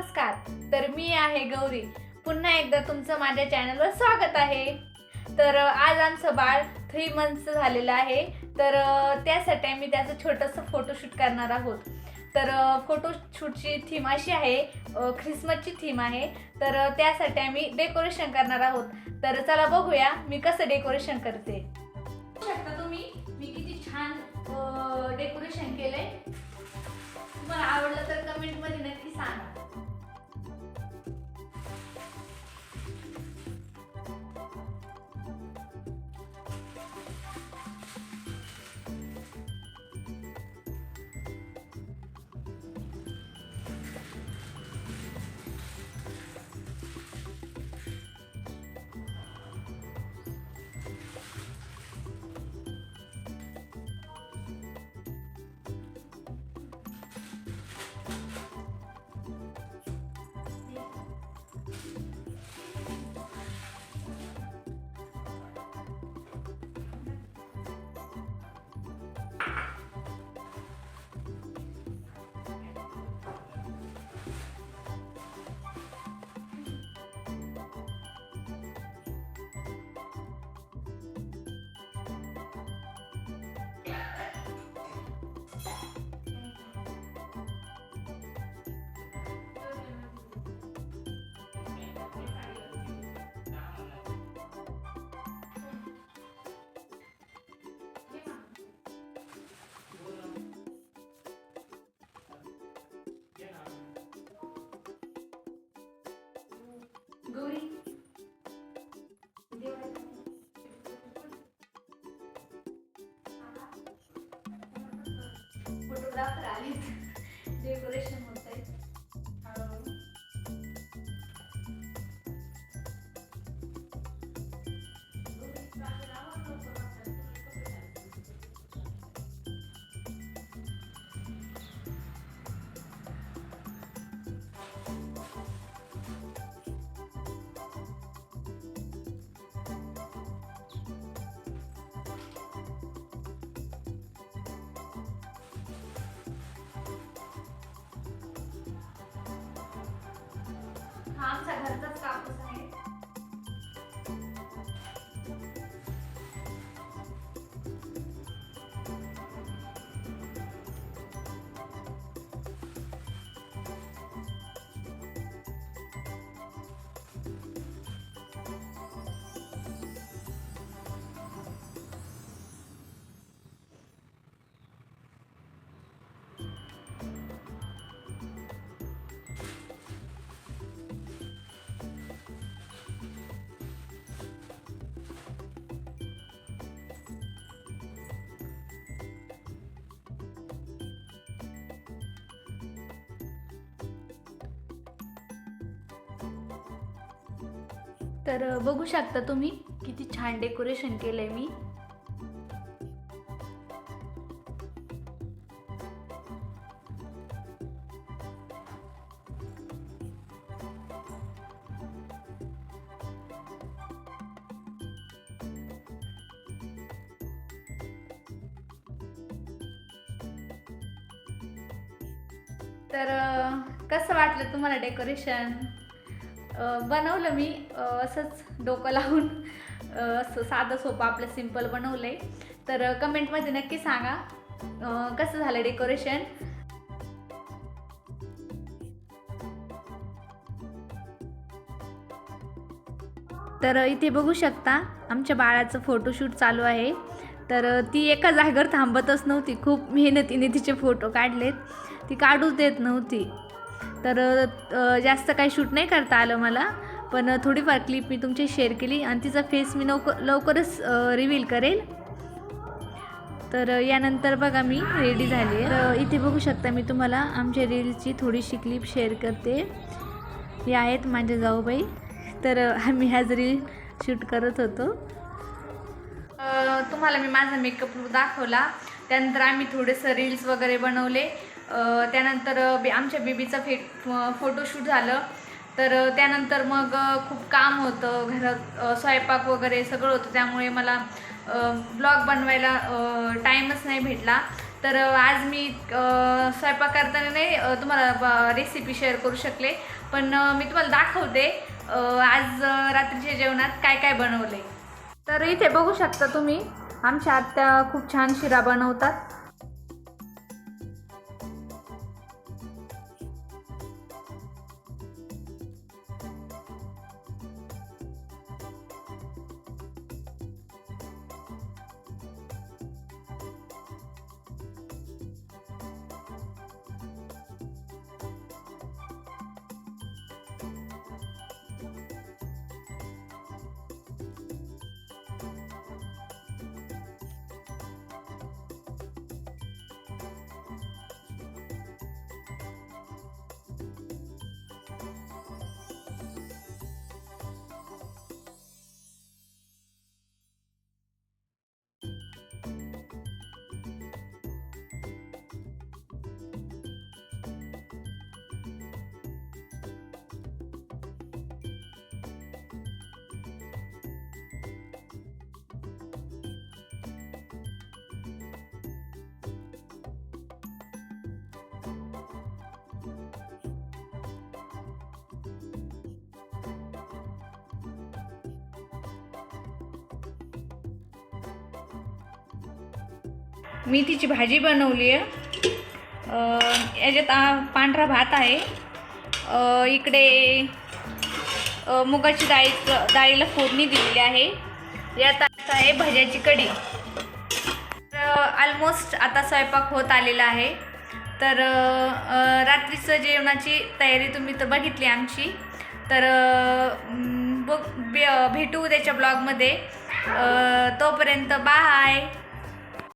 नमस्कार. तर मी आहे गौरी. पुन्हा एकदा तुमचं माझ्या चॅनलवर स्वागत आहे. तर आज आमचं बाळ 3 मंथचं झालेलं आहे. तर त्यासाठी आम्ही त्याचं छोटंसं फोटोशूट करणार आहोत. तर फोटोशूटची थीम अशी आहे, ख्रिसमसची थीम आहे. तर त्यासाठी आम्ही डेकोरेशन करणार आहोत. तर चला बघूया मी कसं डेकोरेशन करते. बघू शकता तुम्ही मी किती छान डेकोरेशन केलंय. तुम्हाला आवडलं तर कमेंटमध्ये नक्की सांगा. गौरी फोटोग्राफर आले, डेकोरेशन होत आहे. हा आमचा घरचाच कापूस आहे. तर बघू शकता तुम्ही किती छान डेकोरेशन केलंय मी. तर कसं वाटलं तुम्हाला डेकोरेशन? बनवलं मी असंच डोकं लावून, असं साधं सोपं आपलं सिंपल बनवलंय. तर कमेंटमध्ये नक्की सांगा कसं झालं डेकोरेशन. तर इथे बघू शकता आमच्या बाळाचं फोटोशूट चालू आहे. तर ती एका जागेवर थांबतच नव्हती, खूप मेहनतीने तिचे फोटो काढलेत, ती काढूच देत नव्हती. तर जास्त काही शूट नाही करता आलं मला, पण थोडीफार क्लिप मी तुमची शेअर केली आणि तिचा फेस मी लवकरच रिव्हील करेल. तर यानंतर बघा मी रेडी झाली आहे. तर इथे बघू शकता मी तुम्हाला आमच्या रीलची थोडीशी क्लिप शेअर करते. हे आहेत माझे जाऊबाई. तर आम्ही ह्याच रील शूट करत होतो. तुम्हाला मी माझा मेकअप लूक दाखवला. त्यानंतर आम्ही थोडेसं रील्स वगैरे बनवले. त्यानंतर आमच्या बेबीचं फोटोशूट झालं. तर त्यानंतर मग खूप काम होतं घरात, स्वयंपाक वगैरे सगळं होतं, त्यामुळे मला ब्लॉग बनवायला टाईमच नाही भेटला. तर आज मी स्वयंपाक करताना नाही तुम्हाला रेसिपी शेअर करू शकले, पण मी तुम्हाला दाखवते आज रात्रीच्या जेवणात काय काय बनवले. तर इथे बघू शकता तुम्ही, आमच्या आत्या खूप छान शिरा बनवतात. मेथीची भाजी बनवली आहे. याच्यात पांढरा भात आहे. इकडे मुगाची डाळीला फोडणी दिलेली आहे. यात आहे भज्याची कढी. ऑलमोस्ट आता स्वयंपाक होत आलेला आहे. तर रात्रीचं जेवणाची तयारी तुम्ही तर बघितली आमची. तर भेटू उद्याच्या ब्लॉगमध्ये. तोपर्यंत बाय.